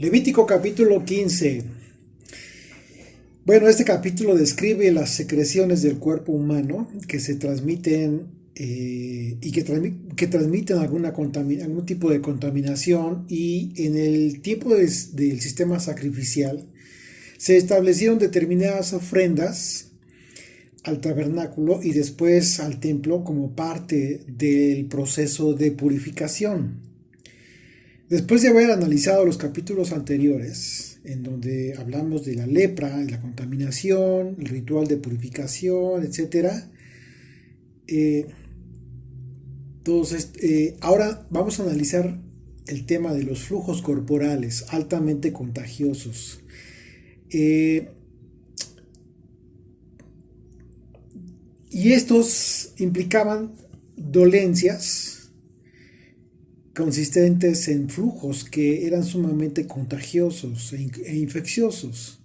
Levítico capítulo 15. Bueno, este capítulo describe las secreciones del cuerpo humano que se transmiten y que transmiten algún tipo de contaminación, y en el tiempo del sistema sacrificial se establecieron determinadas ofrendas al tabernáculo y después al templo como parte del proceso de purificación. Después de haber analizado los capítulos anteriores, en donde hablamos de la lepra, de la contaminación, el ritual de purificación, etc., eh, ahora vamos a analizar el tema de los flujos corporales altamente contagiosos. Y estos implicaban dolencias consistentes en flujos que eran sumamente contagiosos e infecciosos,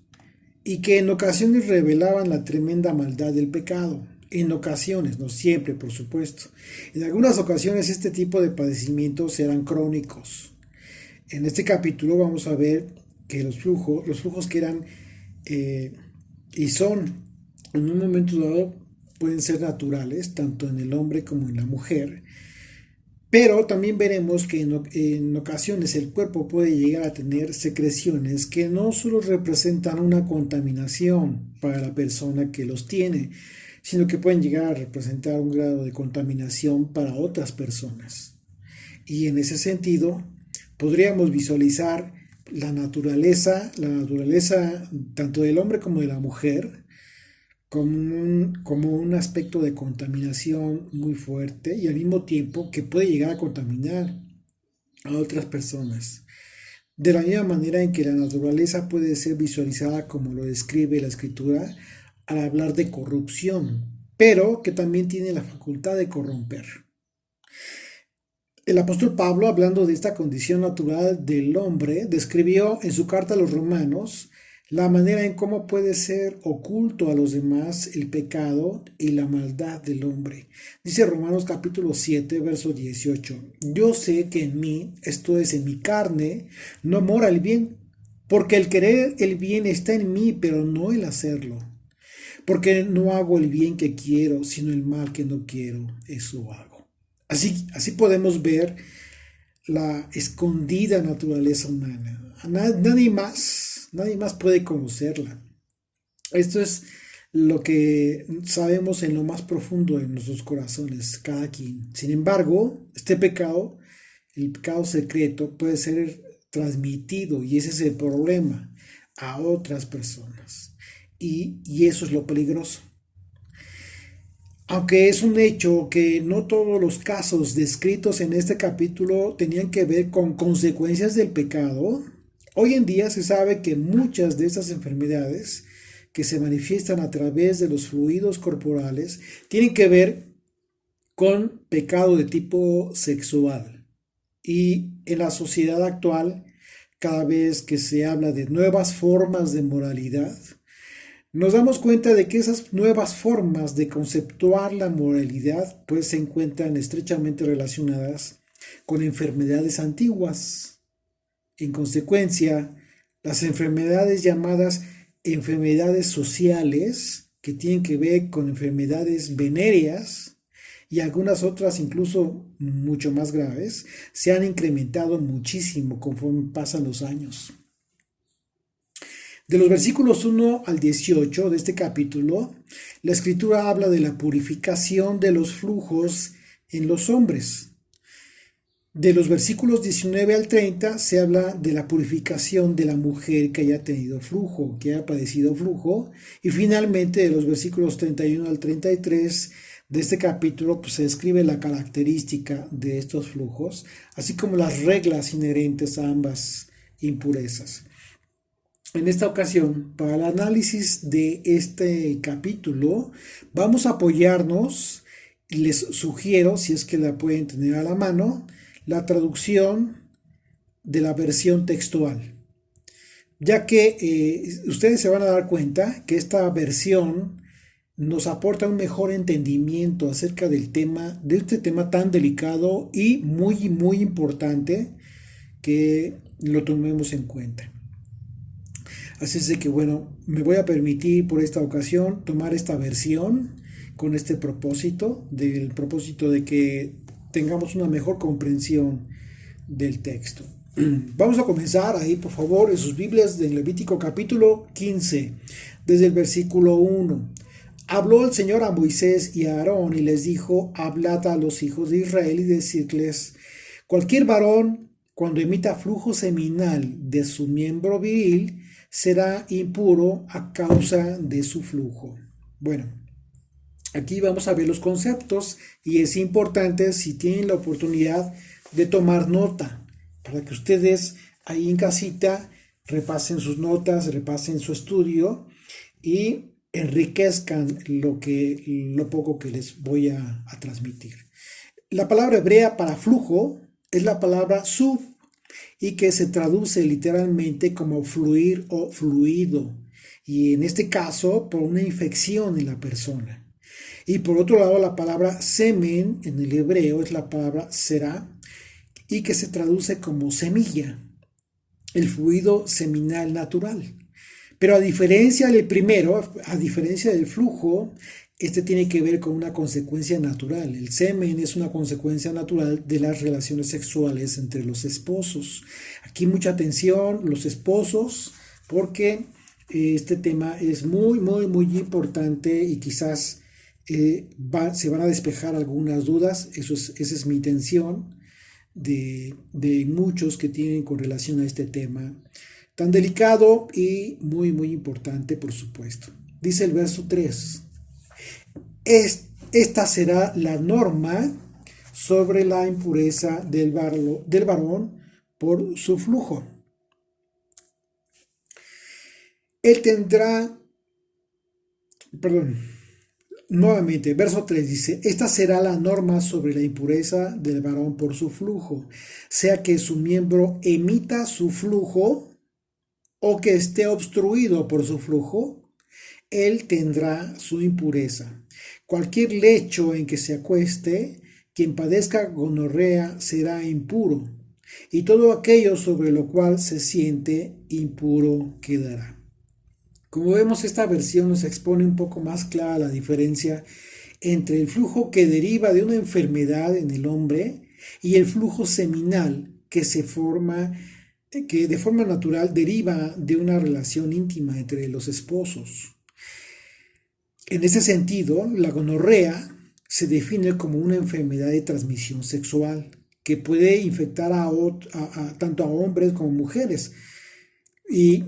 y que en ocasiones revelaban la tremenda maldad del pecado. En ocasiones, no siempre, por supuesto. En algunas ocasiones este tipo de padecimientos eran crónicos. En este capítulo vamos a ver que los flujos que eran y son en un momento dado pueden ser naturales, tanto en el hombre como en la mujer, pero también veremos que en ocasiones el cuerpo puede llegar a tener secreciones que no solo representan una contaminación para la persona que los tiene, sino que pueden llegar a representar un grado de contaminación para otras personas. Y en ese sentido, podríamos visualizar la naturaleza tanto del hombre como de la mujer, como un aspecto de contaminación muy fuerte, y al mismo tiempo que puede llegar a contaminar a otras personas. De la misma manera en que la naturaleza puede ser visualizada como lo describe la escritura al hablar de corrupción, pero que también tiene la facultad de corromper. El apóstol Pablo, hablando de esta condición natural del hombre, describió en su carta a los Romanos la manera en cómo puede ser oculto a los demás el pecado y la maldad del hombre. Dice Romanos capítulo 7, verso 18: Yo sé que en mí, esto es, en mi carne, no mora el bien, porque el querer el bien está en mí, pero no el hacerlo. Porque no hago el bien que quiero, sino el mal que no quiero, eso hago. Así podemos ver la escondida naturaleza humana. Nadie más puede conocerla. Esto es lo que sabemos en lo más profundo de nuestros corazones, cada quien. Sin embargo, el pecado secreto, puede ser transmitido, y ese es el problema, a otras personas. Y eso es lo peligroso. Aunque es un hecho que no todos los casos descritos en este capítulo tenían que ver con consecuencias del pecado, hoy en día se sabe que muchas de estas enfermedades que se manifiestan a través de los fluidos corporales tienen que ver con pecado de tipo sexual. Y en la sociedad actual, cada vez que se habla de nuevas formas de moralidad, nos damos cuenta de que esas nuevas formas de conceptuar la moralidad pues se encuentran estrechamente relacionadas con enfermedades antiguas. En consecuencia, las enfermedades llamadas enfermedades sociales, que tienen que ver con enfermedades venéreas y algunas otras incluso mucho más graves, se han incrementado muchísimo conforme pasan los años. De los versículos 1 al 18 de este capítulo, la escritura habla de la purificación de los flujos en los hombres. De los versículos 19 al 30 se habla de la purificación de la mujer que haya tenido flujo, que haya padecido flujo. Y finalmente, de los versículos 31 al 33 de este capítulo, pues se describe la característica de estos flujos, así como las reglas inherentes a ambas impurezas. En esta ocasión, para el análisis de este capítulo, vamos a apoyarnos, y les sugiero, si es que la pueden tener a la mano, la traducción de la versión textual, ya que ustedes se van a dar cuenta que esta versión nos aporta un mejor entendimiento acerca de este tema tan delicado y muy, muy importante, que lo tomemos en cuenta. Así es de que bueno, me voy a permitir por esta ocasión tomar esta versión con este propósito, del propósito de que tengamos una mejor comprensión del texto. Vamos a comenzar ahí, por favor, en sus Biblias del Levítico capítulo 15, desde el versículo 1. Habló el Señor a Moisés y a Aarón y les dijo: hablad a los hijos de Israel y decirles: cualquier varón, cuando emita flujo seminal de su miembro viril, será impuro a causa de su flujo. Bueno, aquí vamos a ver los conceptos y es importante, si tienen la oportunidad, de tomar nota para que ustedes ahí en casita repasen sus notas, repasen su estudio y enriquezcan lo poco que les voy a transmitir. La palabra hebrea para flujo es la palabra sub, y que se traduce literalmente como fluir o fluido, y en este caso por una infección en la persona. Y por otro lado, la palabra semen en el hebreo es la palabra será, y que se traduce como semilla, el fluido seminal natural. Pero a diferencia del primero, a diferencia del flujo, este tiene que ver con una consecuencia natural. El semen es una consecuencia natural de las relaciones sexuales entre los esposos. Aquí mucha atención, los esposos, porque este tema es muy, muy, muy importante y quizás se van a despejar algunas dudas. Esa es mi intención de muchos que tienen con relación a este tema tan delicado y muy, muy importante, por supuesto. Dice el verso 3. Esta será la norma sobre la impureza del varón por su flujo. Él tendrá, nuevamente, verso 3 dice: esta será la norma sobre la impureza del varón por su flujo, sea que su miembro emita su flujo o que esté obstruido por su flujo, él tendrá su impureza. Cualquier lecho en que se acueste, quien padezca gonorrea será impuro, y todo aquello sobre lo cual se siente impuro quedará. Como vemos, esta versión nos expone un poco más clara la diferencia entre el flujo que deriva de una enfermedad en el hombre y el flujo seminal que de forma natural deriva de una relación íntima entre los esposos. En ese sentido, la gonorrea se define como una enfermedad de transmisión sexual que puede infectar tanto a hombres como mujeres y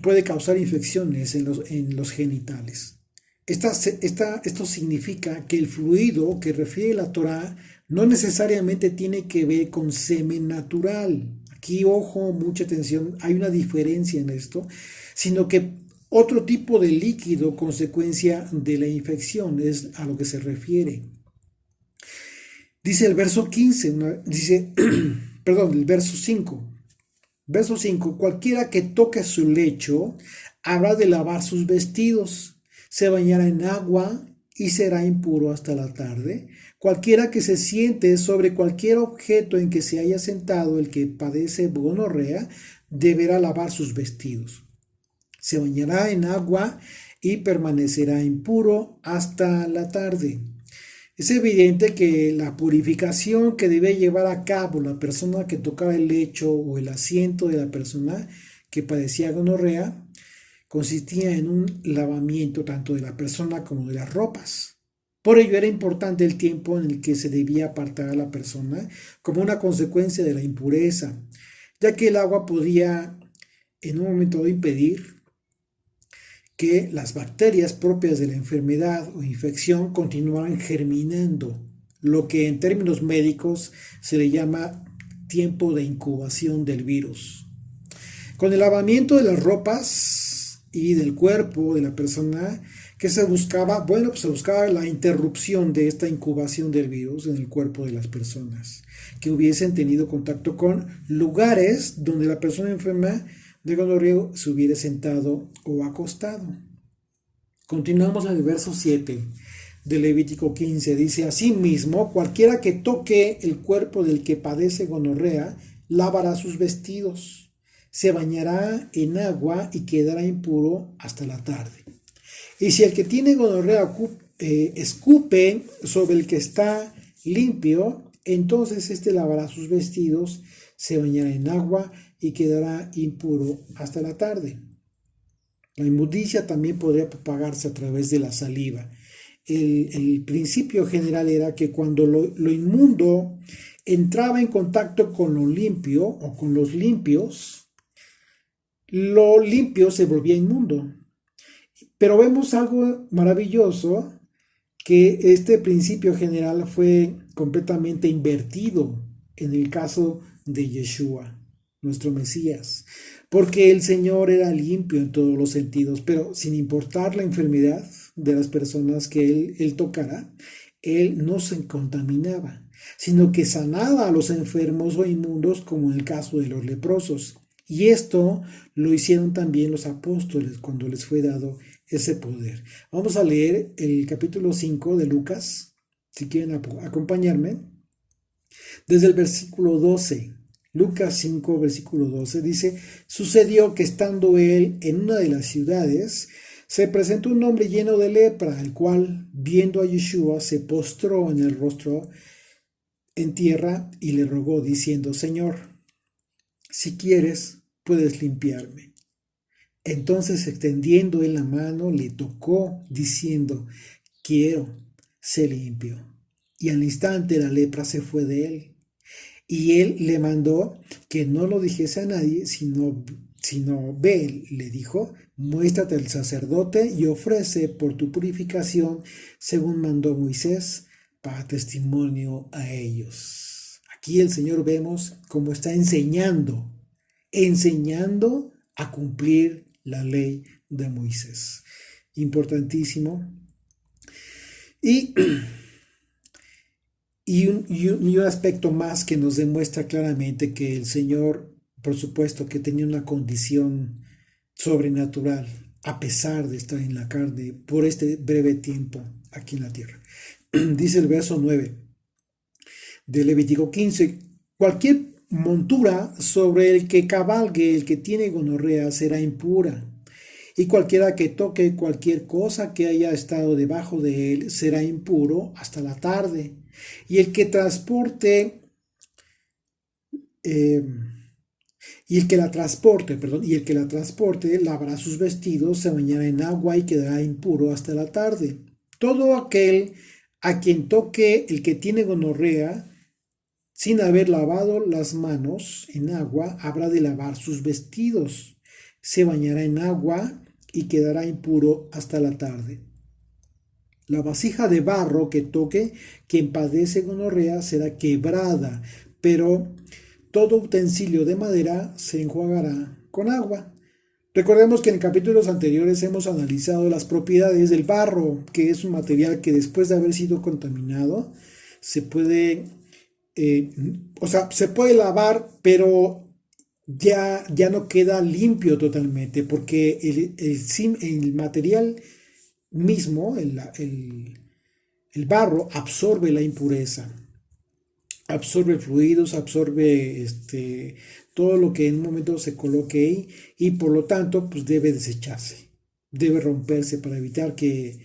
puede causar infecciones en los genitales. Esto significa que el fluido que refiere la Torá no necesariamente tiene que ver con semen natural. Aquí, ojo, mucha atención, hay una diferencia en esto, sino que otro tipo de líquido consecuencia de la infección es a lo que se refiere. Dice el verso 15, el verso 5. Verso 5, cualquiera que toque su lecho habrá de lavar sus vestidos, se bañará en agua y será impuro hasta la tarde. Cualquiera que se siente sobre cualquier objeto en que se haya sentado el que padece gonorrea, deberá lavar sus vestidos. Se bañará en agua y permanecerá impuro hasta la tarde. Es evidente que la purificación que debe llevar a cabo la persona que tocaba el lecho o el asiento de la persona que padecía gonorrea consistía en un lavamiento tanto de la persona como de las ropas. Por ello era importante el tiempo en el que se debía apartar a la persona como una consecuencia de la impureza, ya que el agua podía en un momento dado impedir que las bacterias propias de la enfermedad o infección continuaran germinando, lo que en términos médicos se le llama tiempo de incubación del virus. Con el lavamiento de las ropas y del cuerpo de la persona, ¿qué se buscaba? Bueno, pues se buscaba la interrupción de esta incubación del virus en el cuerpo de las personas que hubiesen tenido contacto con lugares donde la persona enferma de gonorrea se hubiera sentado o acostado. Continuamos en el verso 7 de Levítico 15. Dice: asimismo, cualquiera que toque el cuerpo del que padece gonorrea lavará sus vestidos, se bañará en agua y quedará impuro hasta la tarde. Y si el que tiene gonorrea escupe sobre el que está limpio, entonces éste lavará sus vestidos, se bañará en agua y quedará impuro hasta la tarde. La inmundicia también podría propagarse a través de la saliva. El principio general era que cuando lo inmundo entraba en contacto con lo limpio o con los limpios, lo limpio se volvía inmundo. Pero vemos algo maravilloso, que este principio general fue completamente invertido en el caso de Yeshua, nuestro Mesías, porque el Señor era limpio en todos los sentidos, pero sin importar la enfermedad de las personas que él tocara, él no se contaminaba, sino que sanaba a los enfermos o inmundos, como en el caso de los leprosos. Y esto lo hicieron también los apóstoles cuando les fue dado ese poder. Vamos a leer el capítulo 5 de Lucas, si quieren acompañarme, desde el versículo 12. Lucas 5, versículo 12, dice: sucedió que estando él en una de las ciudades, se presentó un hombre lleno de lepra, el cual, viendo a Yeshua, se postró en el rostro en tierra y le rogó, diciendo: Señor, si quieres, puedes limpiarme. Entonces, extendiendo él la mano, le tocó, diciendo: quiero, sé limpio. Y al instante la lepra se fue de él. Y él le mandó que no lo dijese a nadie, sino ve, le dijo: muéstrate al sacerdote y ofrece por tu purificación, según mandó Moisés, para testimonio a ellos. Aquí el Señor vemos cómo está enseñando a cumplir la ley de Moisés. Importantísimo. Y un aspecto más que nos demuestra claramente que el Señor, por supuesto, que tenía una condición sobrenatural, a pesar de estar en la carne por este breve tiempo aquí en la tierra. Dice el verso 9 de Levítico 15: cualquier montura sobre el que cabalgue el que tiene gonorrea será impura, y cualquiera que toque cualquier cosa que haya estado debajo de él será impuro hasta la tarde. Y el que transporte y el que la transporte lavará sus vestidos, se bañará en agua y quedará impuro hasta la tarde. Todo aquel a quien toque el que tiene gonorrea, sin haber lavado las manos en agua, habrá de lavar sus vestidos, se bañará en agua y quedará impuro hasta la tarde. La vasija de barro que toque quien padece gonorrea será quebrada, pero todo utensilio de madera se enjuagará con agua. Recordemos que en capítulos anteriores hemos analizado las propiedades del barro, que es un material que después de haber sido contaminado se puede, se puede lavar, pero ya no queda limpio totalmente, porque el material mismo, el barro, absorbe la impureza, absorbe fluidos, absorbe todo lo que en un momento se coloque ahí, y por lo tanto pues debe desecharse, debe romperse para evitar que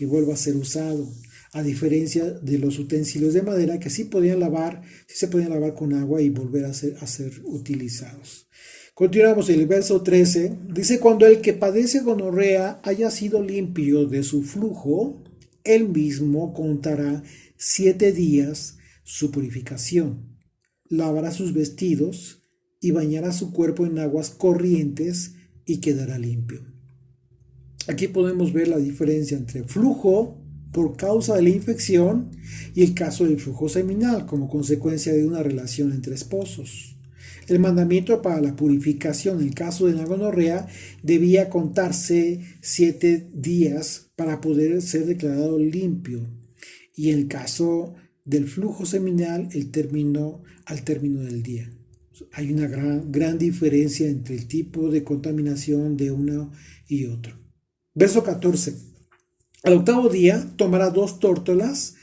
vuelva a ser usado, a diferencia de los utensilios de madera que sí se podían lavar con agua y volver a ser utilizados. Continuamos en el verso 13. Dice: cuando el que padece gonorrea haya sido limpio de su flujo, él mismo contará 7 días su purificación. Lavará sus vestidos y bañará su cuerpo en aguas corrientes y quedará limpio. Aquí podemos ver la diferencia entre flujo por causa de la infección y el caso del flujo seminal como consecuencia de una relación entre esposos. El mandamiento para la purificación en el caso de la gonorrea debía contarse 7 días para poder ser declarado limpio, y en el caso del flujo seminal al término del día. Hay una gran diferencia entre el tipo de contaminación de uno y otro. Verso 14. Al octavo día tomará 2 tórtolas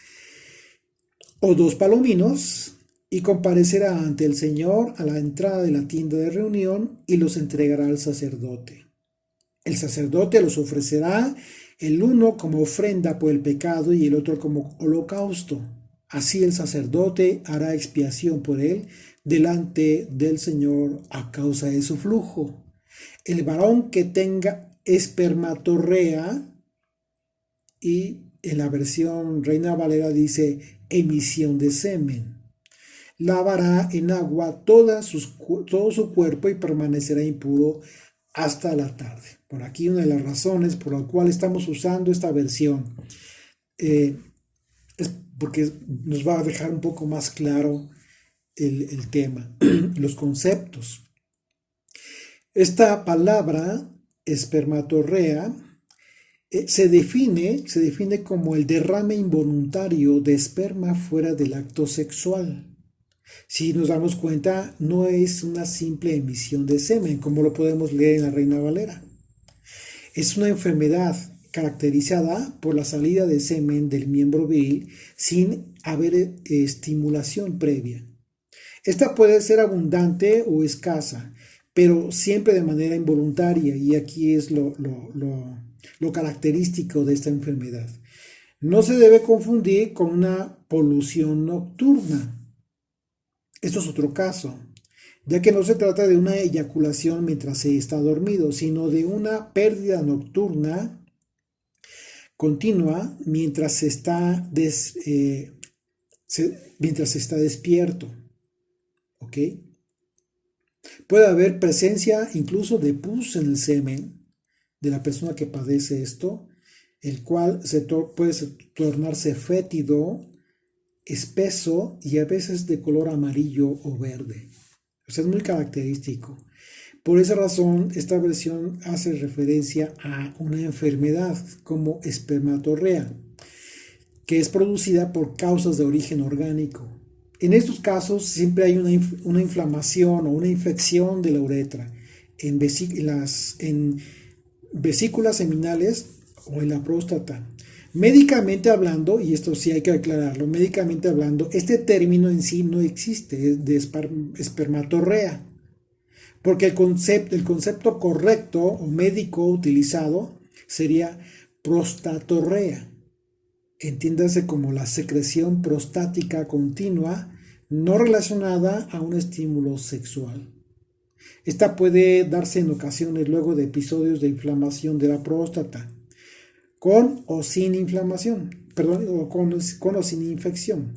o 2 palominos y comparecerá ante el Señor a la entrada de la tienda de reunión y los entregará al sacerdote. El sacerdote los ofrecerá, el uno como ofrenda por el pecado y el otro como holocausto. Así el sacerdote hará expiación por él delante del Señor a causa de su flujo. El varón que tenga espermatorrea, y en la versión Reina Valera dice emisión de semen, lavará en agua todo su cuerpo y permanecerá impuro hasta la tarde. Por aquí una de las razones por la cual estamos usando esta versión es porque nos va a dejar un poco más claro el tema, los conceptos. Esta palabra espermatorrea se define como el derrame involuntario de esperma fuera del acto sexual. Si nos damos cuenta, no es una simple emisión de semen, como lo podemos leer en la Reina Valera. Es una enfermedad caracterizada por la salida de semen del miembro viril sin haber estimulación previa. Esta puede ser abundante o escasa, pero siempre de manera involuntaria, y aquí es lo característico de esta enfermedad. No se debe confundir con una polución nocturna. Esto es otro caso, ya que no se trata de una eyaculación mientras se está dormido, sino de una pérdida nocturna continua mientras se está despierto. ¿Ok? Puede haber presencia incluso de pus en el semen de la persona que padece esto, el cual puede tornarse fétido, espeso y a veces de color amarillo o verde. O sea, es muy característico. Por esa razón, esta versión hace referencia a una enfermedad como espermatorrea, que es producida por causas de origen orgánico. En estos casos siempre hay una inflamación o una infección de la uretra en vesículas seminales o en la próstata. Médicamente hablando, y esto sí hay que aclararlo, médicamente hablando, este término en sí no existe, de espermatorrea, porque el concepto correcto o médico utilizado sería prostatorrea. Entiéndase como la secreción prostática continua no relacionada a un estímulo sexual. Esta puede darse en ocasiones luego de episodios de inflamación de la próstata, con o sin inflamación, o con o sin infección.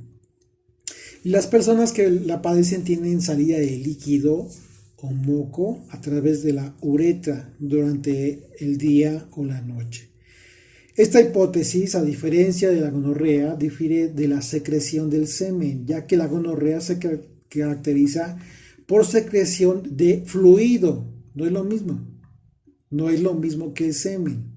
Y las personas que la padecen tienen salida de líquido o moco a través de la uretra durante el día o la noche. Esta hipótesis, a diferencia de la gonorrea, difiere de la secreción del semen, ya que la gonorrea se caracteriza por secreción de fluido. No es lo mismo. No es lo mismo que el semen.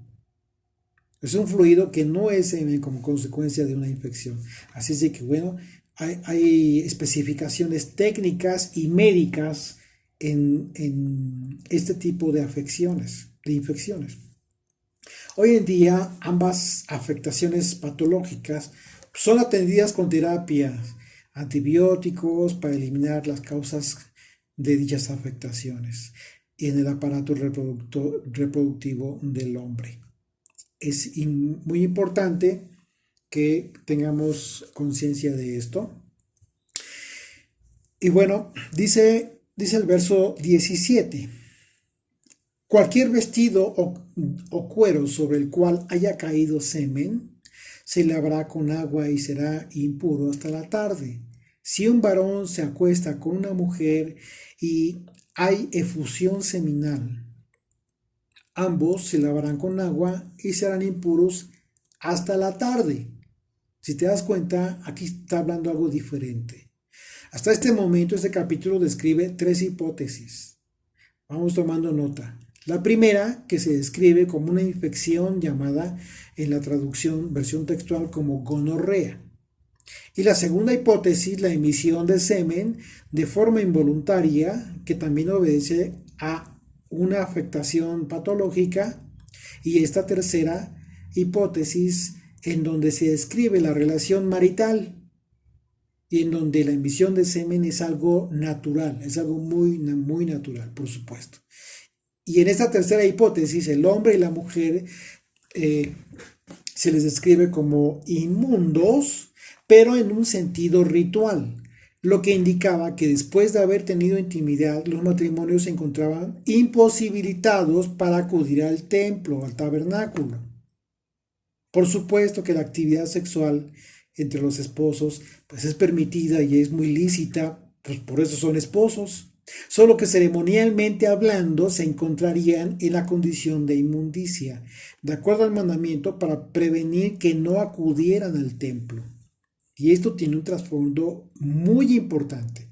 Es un fluido que no es semen como consecuencia de una infección. Así es de que, bueno, hay especificaciones técnicas y médicas en este tipo de afecciones, de infecciones. Hoy en día, ambas afectaciones patológicas son atendidas con terapias, antibióticos para eliminar las causas de dichas afectaciones en el aparato reproductivo del hombre. Es muy importante que tengamos conciencia de esto. Y bueno, dice el verso 17. Cualquier vestido o cuero sobre el cual haya caído semen, se lavará con agua y será impuro hasta la tarde. Si un varón se acuesta con una mujer y hay efusión seminal, ambos se lavarán con agua y serán impuros hasta la tarde. Si te das cuenta, aquí está hablando algo diferente. Hasta este momento, este capítulo describe 3 hipótesis. Vamos tomando nota. La primera, que se describe como una infección llamada en la traducción, versión textual, como gonorrea. Y la segunda hipótesis, la emisión de semen de forma involuntaria, que también obedece a una afectación patológica. Y esta tercera hipótesis, en donde se describe la relación marital. y en donde la emisión de semen es algo natural, es algo muy natural, por supuesto. Y en esta tercera hipótesis, el hombre y la mujer eh, se les describe como inmundos, pero en un sentido ritual, lo que indicaba que después de haber tenido intimidad, los matrimonios se encontraban imposibilitados para acudir al templo, al tabernáculo. Por supuesto que la actividad sexual entre los esposos pues es permitida y es muy lícita, pues por eso son esposos, solo que ceremonialmente hablando se encontrarían en la condición de inmundicia, de acuerdo al mandamiento para prevenir que no acudieran al templo. Y esto tiene un trasfondo muy importante,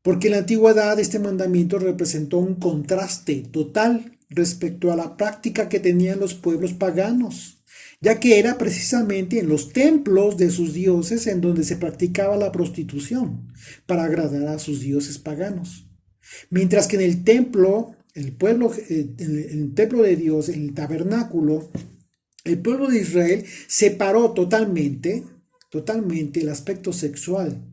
porque en la antigüedad este mandamiento representó un contraste total respecto a la práctica que tenían los pueblos paganos, ya que era precisamente en los templos de sus dioses en donde se practicaba la prostitución para agradar a sus dioses paganos. Mientras que en el templo, el templo de Dios, en el tabernáculo, el pueblo de Israel separó totalmente el aspecto sexual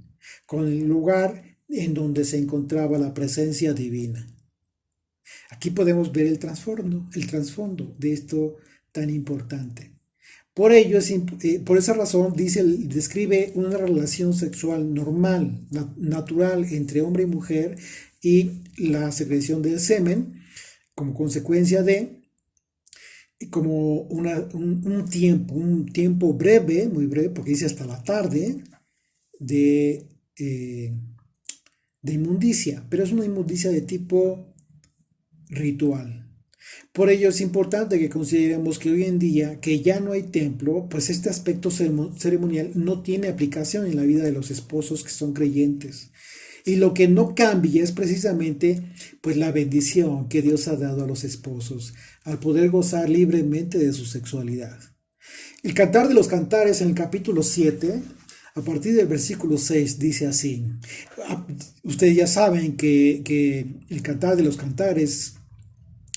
con el lugar en donde se encontraba la presencia divina. Aquí podemos ver el trasfondo de esto tan importante. Por ello, por esa razón, describe una relación sexual normal, natural entre hombre y mujer y la secreción del semen como consecuencia de como un tiempo breve, muy breve, porque dice hasta la tarde, de, eh, de inmundicia, pero es una inmundicia de tipo ritual. Por ello es importante que consideremos que hoy en día, que ya no hay templo, pues este aspecto ceremonial no tiene aplicación en la vida de los esposos que son creyentes. Y lo que no cambia es precisamente pues la bendición que Dios ha dado a los esposos al poder gozar libremente de su sexualidad. El Cantar de los Cantares en el capítulo 7, a partir del versículo 6, dice así. Ustedes ya saben que el Cantar de los Cantares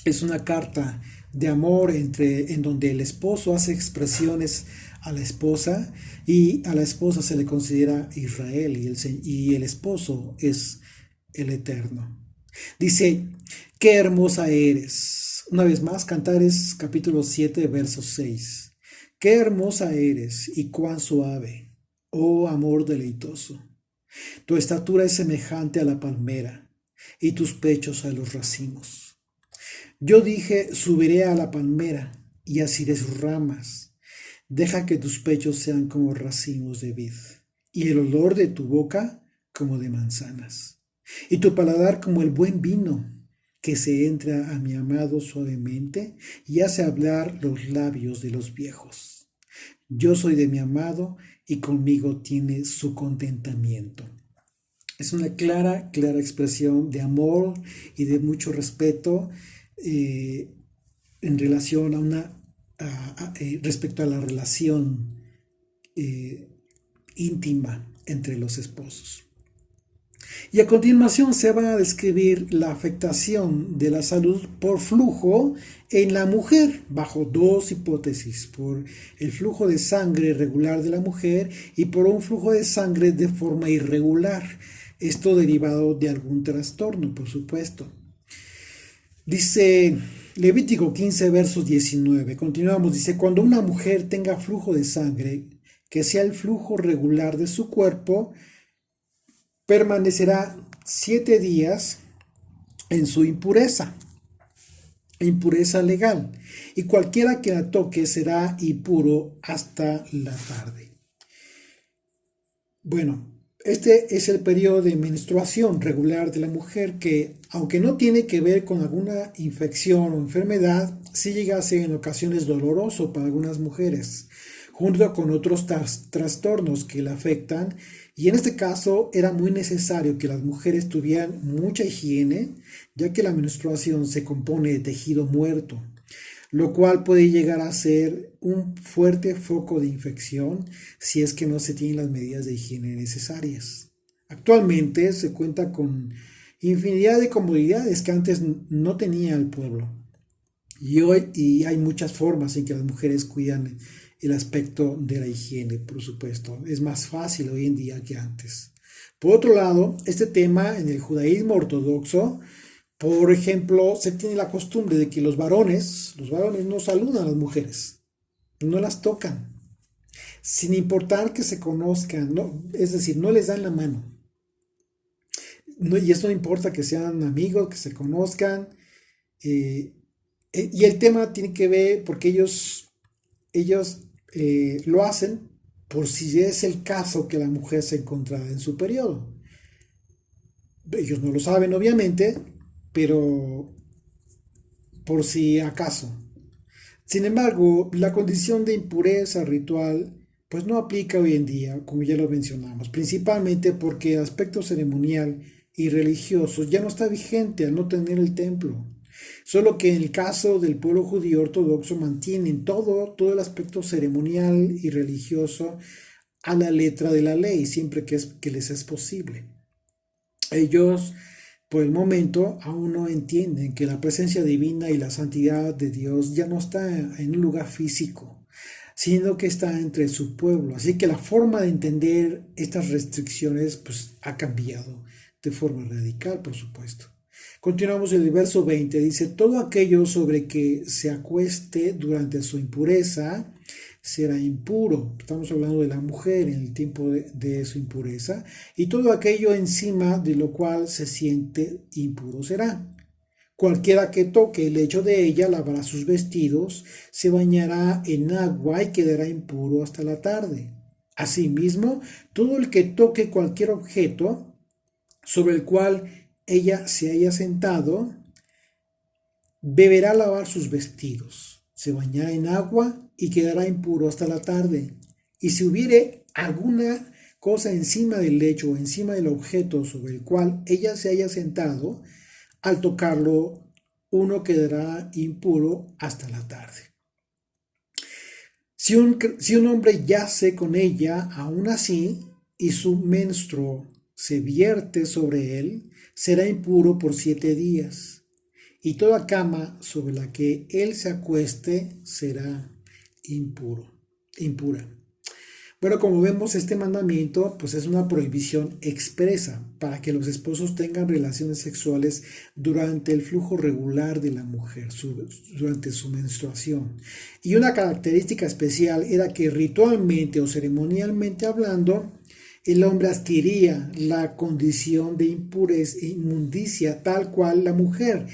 es una carta de amor en donde el esposo hace expresiones a la esposa y a la esposa se le considera Israel y el esposo es el Eterno. Dice, qué hermosa eres. Una vez más, Cantares capítulo 7, verso 6. Qué hermosa eres y cuán suave, oh amor deleitoso. Tu estatura es semejante a la palmera y tus pechos a los racimos. Yo dije, subiré a la palmera y asiré sus ramas. Deja que tus pechos sean como racimos de vid, y el olor de tu boca como de manzanas, y tu paladar como el buen vino, que se entra a mi amado suavemente y hace hablar los labios de los viejos. Yo soy de mi amado y conmigo tiene su contentamiento. Es una clara expresión de amor y de mucho respeto en relación respecto a la relación íntima entre los esposos. Y a continuación se va a describir la afectación de la salud por flujo en la mujer, bajo dos hipótesis, por el flujo de sangre regular de la mujer y por un flujo de sangre de forma irregular, esto derivado de algún trastorno, por supuesto. Dice Levítico 15, versos 19. Continuamos. Dice, cuando una mujer tenga flujo de sangre, que sea el flujo regular de su cuerpo, permanecerá 7 días en su impureza legal, y cualquiera que la toque será impuro hasta la tarde. Bueno, este es el periodo de menstruación regular de la mujer que, aunque no tiene que ver con alguna infección o enfermedad, sí llega a ser en ocasiones doloroso para algunas mujeres, junto con otros trastornos que la afectan, y en este caso era muy necesario que las mujeres tuvieran mucha higiene, ya que la menstruación se compone de tejido muerto, lo cual puede llegar a ser un fuerte foco de infección si es que no se tienen las medidas de higiene necesarias. Actualmente se cuenta con infinidad de comodidades que antes no tenía el pueblo. Y hay muchas formas en que las mujeres cuidan el aspecto de la higiene, por supuesto. Es más fácil hoy en día que antes. Por otro lado, este tema en el judaísmo ortodoxo, por ejemplo, se tiene la costumbre de que los varones no saludan a las mujeres, no las tocan, sin importar que se conozcan, no, es decir, no les dan la mano. No, y esto no importa que sean amigos, que se conozcan. eh, y el tema tiene que ver porque ellos lo hacen por si es el caso que la mujer se encontrara en su periodo. Ellos no lo saben, obviamente, pero por si acaso. Sin embargo, la condición de impureza ritual pues no aplica hoy en día, como ya lo mencionamos, principalmente porque el aspecto ceremonial y religioso ya no está vigente al no tener el templo. Solo que en el caso del pueblo judío ortodoxo mantienen todo el aspecto ceremonial y religioso a la letra de la ley, siempre que les es posible. Ellos, por el momento, aún no entienden que la presencia divina y la santidad de Dios ya no está en un lugar físico, sino que está entre su pueblo. Así que la forma de entender estas restricciones pues, ha cambiado de forma radical, por supuesto. Continuamos en el verso 20, dice, todo aquello sobre que se acueste durante su impureza será impuro. Estamos hablando de la mujer en el tiempo de su impureza. Y todo aquello encima de lo cual se siente impuro será. Cualquiera que toque el lecho de ella lavará sus vestidos, se bañará en agua y quedará impuro hasta la tarde. Asimismo, todo el que toque cualquier objeto sobre el cual ella se haya sentado, deberá lavar sus vestidos, se bañará en agua y quedará impuro hasta la tarde. Y si hubiere alguna cosa encima del lecho o encima del objeto sobre el cual ella se haya sentado, al tocarlo, uno quedará impuro hasta la tarde. Si un hombre yace con ella, aún así, y su menstruo se vierte sobre él, será impuro por 7 días. Y toda cama sobre la que él se acueste será impura. Bueno, como vemos, este mandamiento pues es una prohibición expresa para que los esposos tengan relaciones sexuales durante el flujo regular de la mujer, durante su menstruación. Y una característica especial era que ritualmente o ceremonialmente hablando, el hombre adquiría la condición de impureza e inmundicia tal cual la mujer,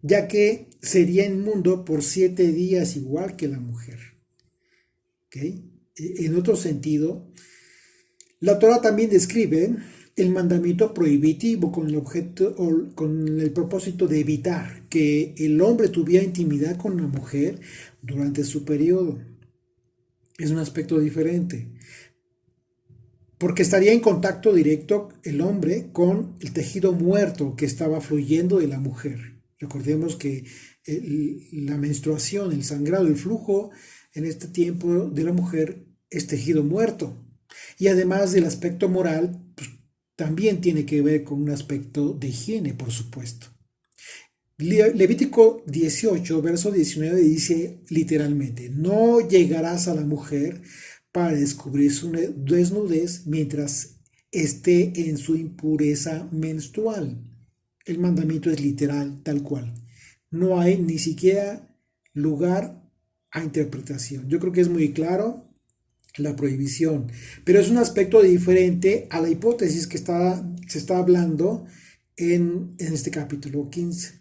ya que sería inmundo por 7 días igual que la mujer. ¿Okay? En otro sentido, la Torah también describe el mandamiento prohibitivo con el propósito de evitar que el hombre tuviera intimidad con la mujer durante su periodo. Es un aspecto diferente, porque estaría en contacto directo el hombre con el tejido muerto que estaba fluyendo de la mujer. Recordemos que la menstruación, el sangrado, el flujo en este tiempo de la mujer es tejido muerto. Y además del aspecto moral, pues, también tiene que ver con un aspecto de higiene, por supuesto. Levítico 18, verso 19 dice literalmente, no llegarás a la mujer para descubrir su desnudez mientras esté en su impureza menstrual. El mandamiento es literal, tal cual. No hay ni siquiera lugar a interpretación. Yo creo que es muy claro la prohibición, pero es un aspecto diferente a la hipótesis que se está hablando en este capítulo 15,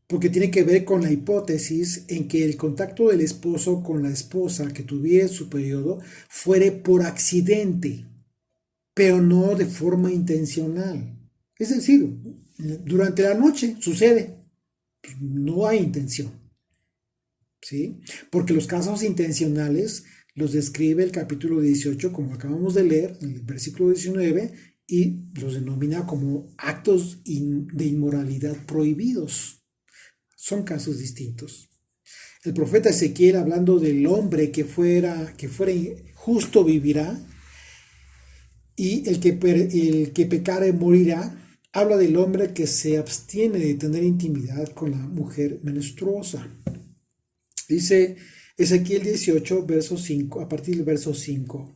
porque tiene que ver con la hipótesis en que el contacto del esposo con la esposa que tuviera su periodo fuere por accidente, pero no de forma intencional. Es decir, durante la noche sucede, no hay intención, ¿sí? Porque los casos intencionales los describe el capítulo 18, como acabamos de leer, en el versículo 19, y los denomina como actos de inmoralidad prohibidos. Son casos distintos. El profeta Ezequiel, hablando del hombre que fuera justo vivirá, y el que pecare morirá, habla del hombre que se abstiene de tener intimidad con la mujer menstruosa. Dice Ezequiel 18, verso 5, a partir del verso 5.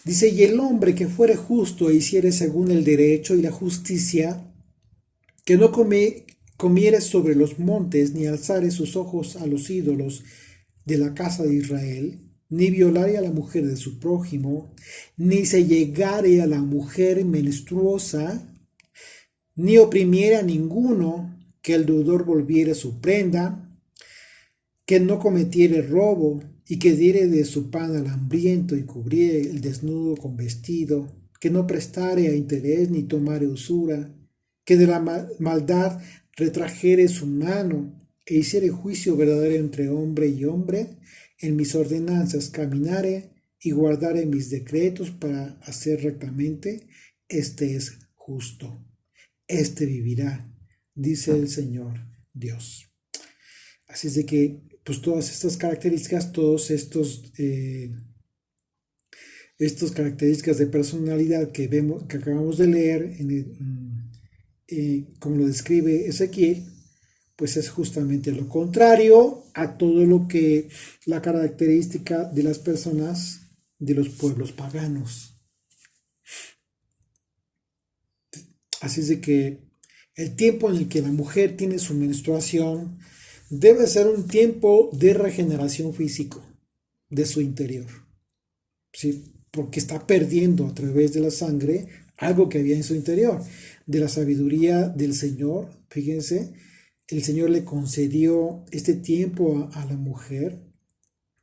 Dice, y el hombre que fuere justo e hiciere según el derecho y la justicia, que no comiere sobre los montes, ni alzare sus ojos a los ídolos de la casa de Israel, ni violare a la mujer de su prójimo, ni se llegare a la mujer menstruosa, ni oprimiere a ninguno, que el deudor volviere su prenda, que no cometiere robo, y que diere de su pan al hambriento, y cubriere el desnudo con vestido, que no prestare a interés, ni tomare usura, que de la maldad retrajere su mano, e hiciere juicio verdadero entre hombre y hombre, en mis ordenanzas caminare, y guardare mis decretos para hacer rectamente, este es justo, este vivirá, dice el Señor Dios. Así es de que, pues todas estas características, estas características de personalidad que vemos, que acabamos de leer, como lo describe Ezequiel, pues es justamente lo contrario a todo lo que la característica de las personas de los pueblos paganos. Así es de que el tiempo en el que la mujer tiene su menstruación debe ser un tiempo de regeneración físico de su interior, ¿sí? Porque está perdiendo a través de la sangre algo que había en su interior, de la sabiduría del Señor. Fíjense, el Señor le concedió este tiempo a la mujer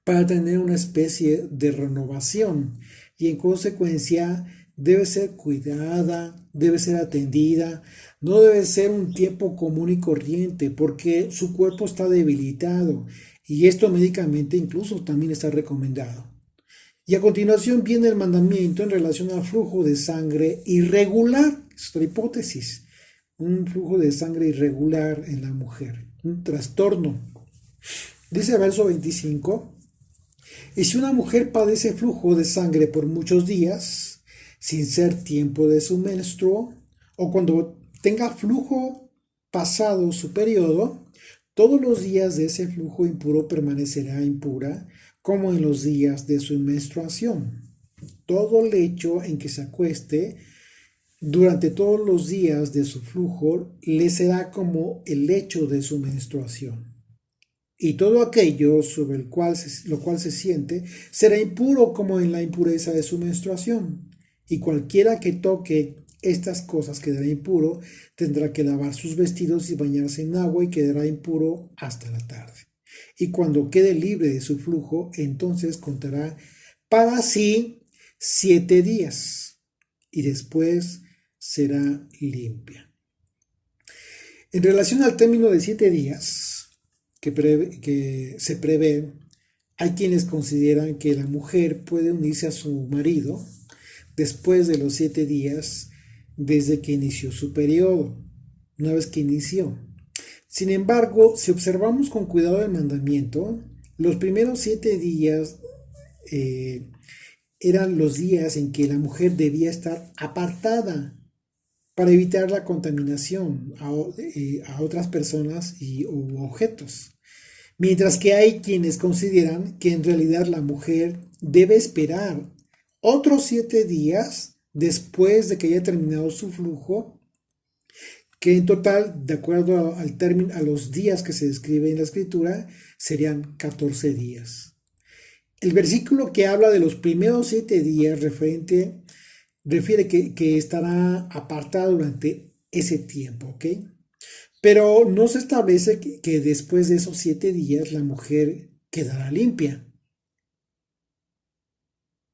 para tener una especie de renovación y en consecuencia debe ser cuidada, debe ser atendida, no debe ser un tiempo común y corriente porque su cuerpo está debilitado y esto médicamente incluso también está recomendado. Y a continuación viene el mandamiento en relación al flujo de sangre irregular, es otra hipótesis, un flujo de sangre irregular en la mujer, un trastorno. Dice el verso 25, y si una mujer padece flujo de sangre por muchos días, sin ser tiempo de su menstruo, o cuando tenga flujo pasado su periodo, todos los días de ese flujo impuro permanecerá impura, como en los días de su menstruación. Todo lecho en que se acueste durante todos los días de su flujo le será como el lecho de su menstruación. Y todo aquello sobre lo cual se siente será impuro como en la impureza de su menstruación. Y cualquiera que toque estas cosas quedará impuro, tendrá que lavar sus vestidos y bañarse en agua y quedará impuro hasta la tarde. Y cuando quede libre de su flujo, entonces contará para sí 7 días y después será limpia. En relación al término de 7 días que se prevé, hay quienes consideran que la mujer puede unirse a su marido después de los 7 días desde que inició su periodo, una vez que inició. Sin embargo, si observamos con cuidado el mandamiento, los primeros 7 días eran los días en que la mujer debía estar apartada para evitar la contaminación a otras personas u objetos. Mientras que hay quienes consideran que en realidad la mujer debe esperar otros 7 días después de que haya terminado su flujo, que en total, de acuerdo al término, a los días que se describe en la escritura, serían 14 días. El versículo que habla de los primeros 7 días refiere que estará apartada durante ese tiempo, ¿ok? Pero no se establece que después de esos 7 días la mujer quedará limpia.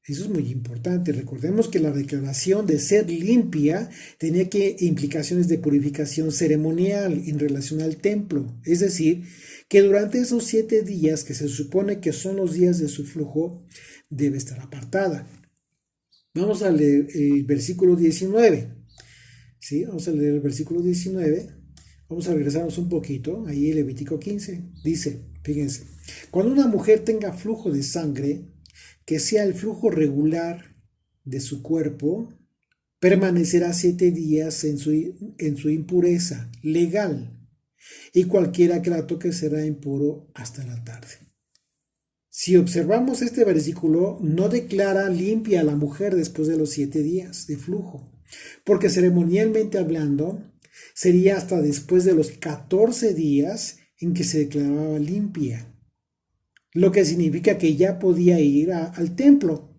Eso es muy importante. Recordemos que la declaración de ser limpia tenía implicaciones de purificación ceremonial en relación al templo. Es decir, que durante esos 7 días, que se supone que son los días de su flujo, debe estar apartada. Vamos a leer el versículo 19. ¿Sí? Vamos a leer el versículo 19. Vamos a regresarnos un poquito. Ahí Levítico 15 dice, fíjense, cuando una mujer tenga flujo de sangre, que sea el flujo regular de su cuerpo, permanecerá 7 días en su impureza legal, y cualquiera que la toque será impuro hasta la tarde. Si observamos este versículo, no declara limpia a la mujer después de los 7 días de flujo, porque ceremonialmente hablando, sería hasta después de los 14 días en que se declaraba limpia, lo que significa que ya podía ir al templo.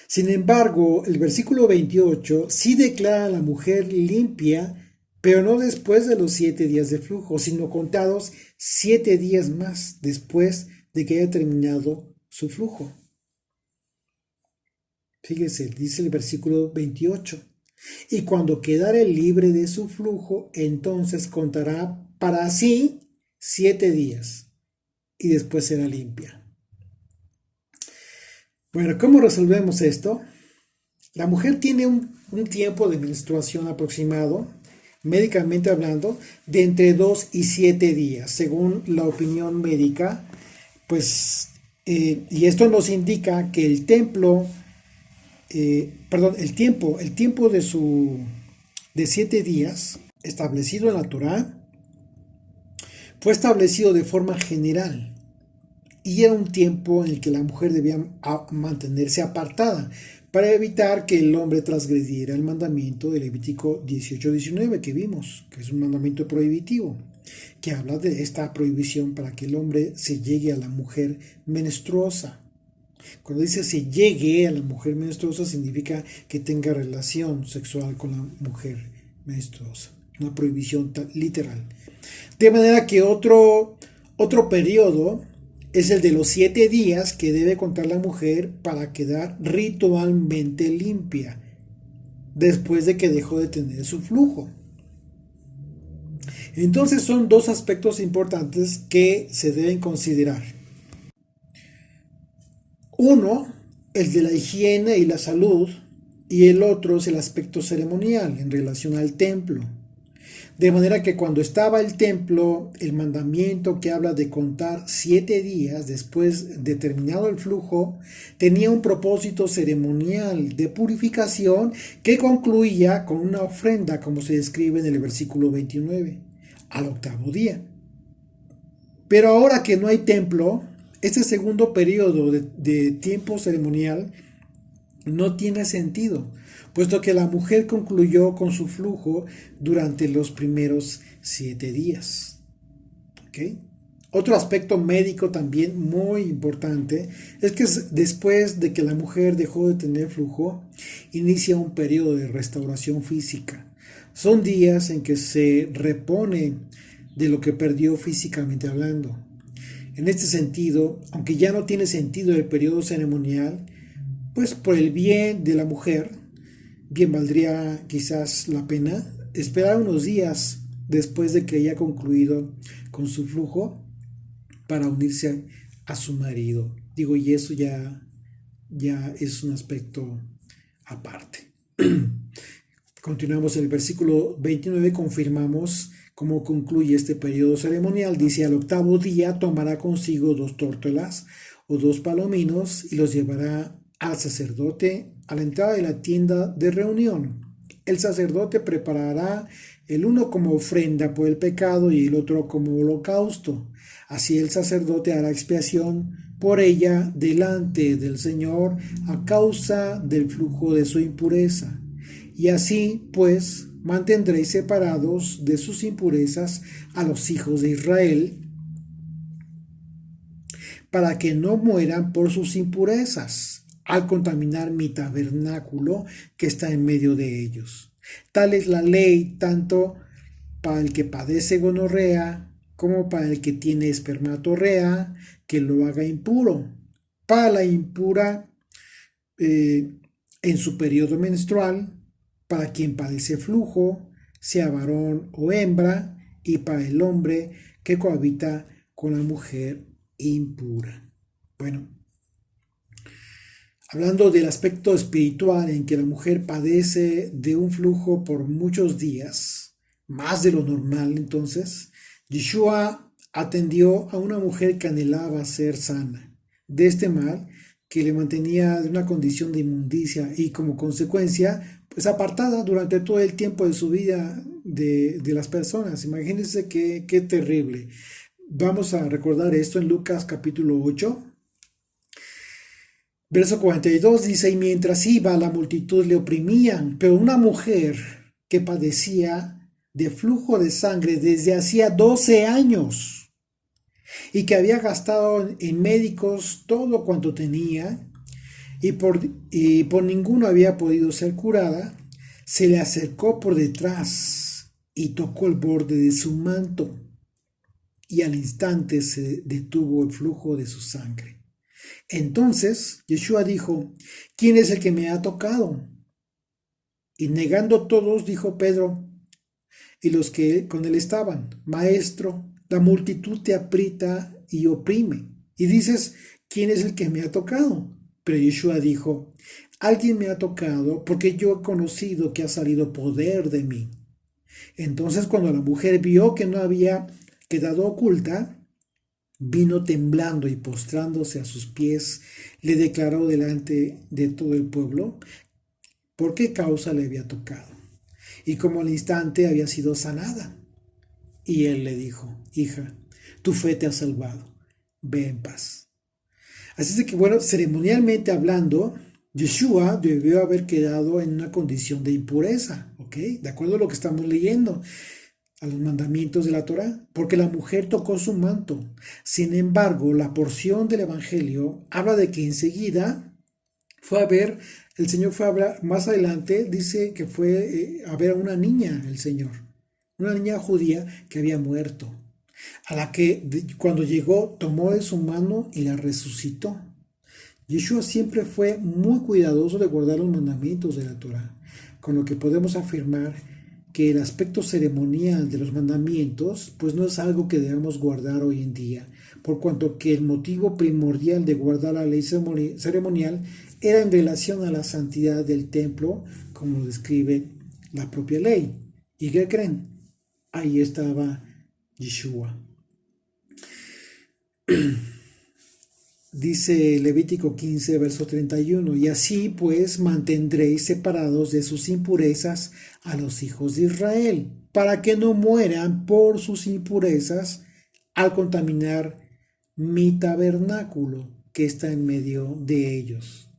Sin embargo, el versículo 28 sí declara a la mujer limpia, pero no después de los 7 días de flujo, sino contados 7 días más después de que haya terminado su flujo. Fíjese, dice el versículo 28. Y cuando quedare libre de su flujo, entonces contará para sí 7 días y después será limpia. Bueno, ¿cómo resolvemos esto? La mujer tiene un tiempo de menstruación aproximado, médicamente hablando, de entre 2 y 7 días, según la opinión médica, pues, y esto nos indica que el tiempo de 7 días establecido en la Torá fue establecido de forma general y era un tiempo en el que la mujer debía mantenerse apartada para evitar que el hombre transgrediera el mandamiento de Levítico 18-19 que vimos, que es un mandamiento prohibitivo, que habla de esta prohibición para que el hombre se llegue a la mujer menstruosa. Cuando dice se llegue a la mujer menstruosa significa que tenga relación sexual con la mujer menstruosa, una prohibición literal. De manera que otro periodo es el de los 7 días que debe contar la mujer para quedar ritualmente limpia después de que dejó de tener su flujo. Entonces son dos aspectos importantes que se deben considerar. Uno, el de la higiene y la salud, y el otro es el aspecto ceremonial en relación al templo. De manera que cuando estaba el templo, el mandamiento que habla de contar 7 días después de terminado el flujo, tenía un propósito ceremonial de purificación que concluía con una ofrenda, como se describe en el versículo 29, al 8º día. Pero ahora que no hay templo, este segundo periodo de tiempo ceremonial no tiene sentido, puesto que la mujer concluyó con su flujo durante los primeros 7 días. ¿Okay? Otro aspecto médico también muy importante es que después de que la mujer dejó de tener flujo, inicia un periodo de restauración física. Son días en que se repone de lo que perdió físicamente hablando. En este sentido, aunque ya no tiene sentido el periodo ceremonial, pues por el bien de la mujer, bien valdría quizás la pena esperar unos días después de que haya concluido con su flujo para unirse a su marido. Digo, y eso ya es un aspecto aparte. Continuamos en el versículo 29, confirmamos cómo concluye este periodo ceremonial. Dice, al 8º día tomará consigo 2 tórtolas o 2 palominos y los llevará al sacerdote a la entrada de la tienda de reunión. El sacerdote preparará el uno como ofrenda por el pecado y el otro como holocausto. Así el sacerdote hará expiación por ella delante del Señor a causa del flujo de su impureza. Y así, pues, mantendréis separados de sus impurezas a los hijos de Israel, para que no mueran por sus impurezas, al contaminar mi tabernáculo que está en medio de ellos. Tal es la ley tanto para el que padece gonorrea como para el que tiene espermatorrea, que lo haga impuro. Para la impura en su periodo menstrual, para quien padece flujo, sea varón o hembra, y para el hombre que cohabita con la mujer impura. Bueno, hablando del aspecto espiritual en que la mujer padece de un flujo por muchos días, más de lo normal, entonces, Yeshua atendió a una mujer que anhelaba ser sana de este mal que le mantenía en una condición de inmundicia y como consecuencia pues apartada durante todo el tiempo de su vida de las personas. Imagínense qué terrible. Vamos a recordar esto en Lucas capítulo 8. Verso 42 dice, y mientras iba la multitud le oprimían, pero una mujer que padecía de flujo de sangre desde hacía 12 años y que había gastado en médicos todo cuanto tenía y por ninguno había podido ser curada, se le acercó por detrás y tocó el borde de su manto y al instante se detuvo el flujo de su sangre. Entonces Yeshua dijo, ¿quién es el que me ha tocado? Y negando todos, dijo Pedro y los que con él estaban, Maestro, la multitud te aprieta y oprime. Y dices, ¿quién es el que me ha tocado? Pero Yeshua dijo, alguien me ha tocado porque yo he conocido que ha salido poder de mí. Entonces cuando la mujer vio que no había quedado oculta, vino temblando y postrándose a sus pies, le declaró delante de todo el pueblo por qué causa le había tocado y cómo al instante había sido sanada. Y él le dijo, hija, tu fe te ha salvado, ve en paz. Así es de que, bueno, ceremonialmente hablando, Yeshua debió haber quedado en una condición de impureza, ¿ok? De acuerdo a lo que estamos leyendo, a los mandamientos de la Torá, porque la mujer tocó su manto. Sin embargo, la porción del Evangelio habla de que enseguida fue a ver, el Señor fue a hablar, más adelante dice que fue a ver a una niña, el Señor, una niña judía que había muerto, a la que cuando llegó tomó de su mano y la resucitó. Yeshua siempre fue muy cuidadoso de guardar los mandamientos de la Torá, con lo que podemos afirmar que el aspecto ceremonial de los mandamientos pues no es algo que debamos guardar hoy en día, por cuanto que el motivo primordial de guardar la ley ceremonial era en relación a la santidad del templo, como lo describe la propia ley. ¿Y qué creen? Ahí estaba Yeshua. Dice Levítico 15, verso 31, y así pues mantendréis separados de sus impurezas a los hijos de Israel, para que no mueran por sus impurezas al contaminar mi tabernáculo que está en medio de ellos.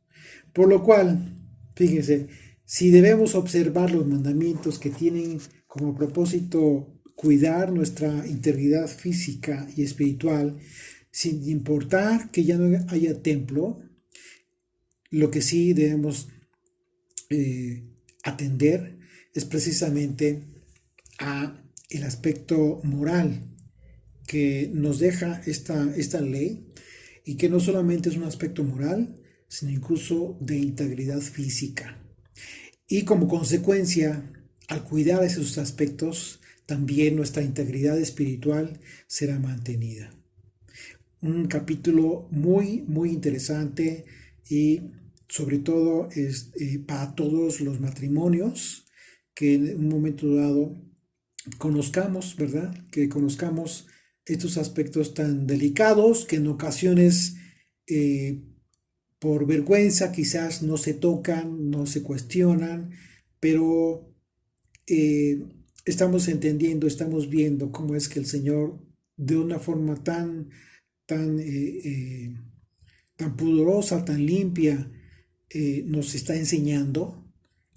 Por lo cual, fíjense, si debemos observar los mandamientos que tienen como propósito cuidar nuestra integridad física y espiritual, sin importar que ya no haya templo, lo que sí debemos atender es precisamente a el aspecto moral que nos deja esta ley y que no solamente es un aspecto moral, sino incluso de integridad física. Y como consecuencia, al cuidar esos aspectos, también nuestra integridad espiritual será mantenida. Un capítulo muy interesante y sobre todo es para todos los matrimonios que en un momento dado conozcamos, ¿verdad? Que conozcamos estos aspectos tan delicados que en ocasiones por vergüenza quizás no se tocan, no se cuestionan, pero eh, estamos entendiendo, estamos viendo cómo es que el Señor de una forma tan, tan pudorosa, tan limpia, nos está enseñando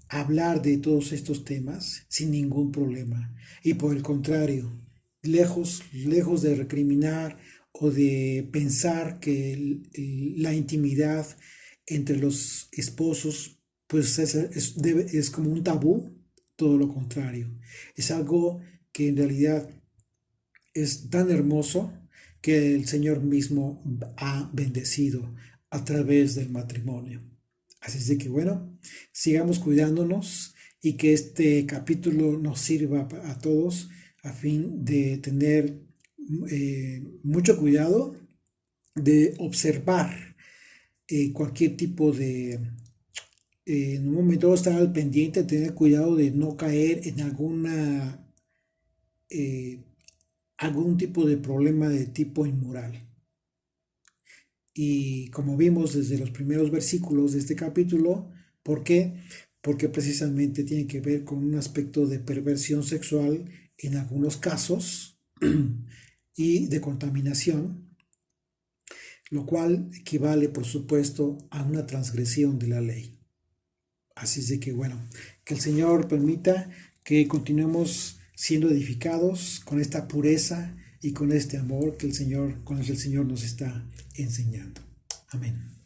a hablar de todos estos temas sin ningún problema. Y por el contrario, lejos de recriminar o de pensar que la intimidad entre los esposos pues es como un tabú, todo lo contrario. Es algo que en realidad es tan hermoso que el Señor mismo ha bendecido a través del matrimonio. Así es de que bueno, sigamos cuidándonos y que este capítulo nos sirva a todos a fin de tener mucho cuidado de observar cualquier tipo de en un momento estar al pendiente, tener cuidado de no caer en algún tipo de problema de tipo inmoral. Y como vimos desde los primeros versículos de este capítulo, ¿por qué? porque precisamente tiene que ver con un aspecto de perversión sexual en algunos casos y de contaminación, lo cual equivale, por supuesto, a una transgresión de la ley. Así es de que, bueno, que el Señor permita que continuemos siendo edificados con esta pureza y con este amor que el Señor, con el que el Señor nos está enseñando. Amén.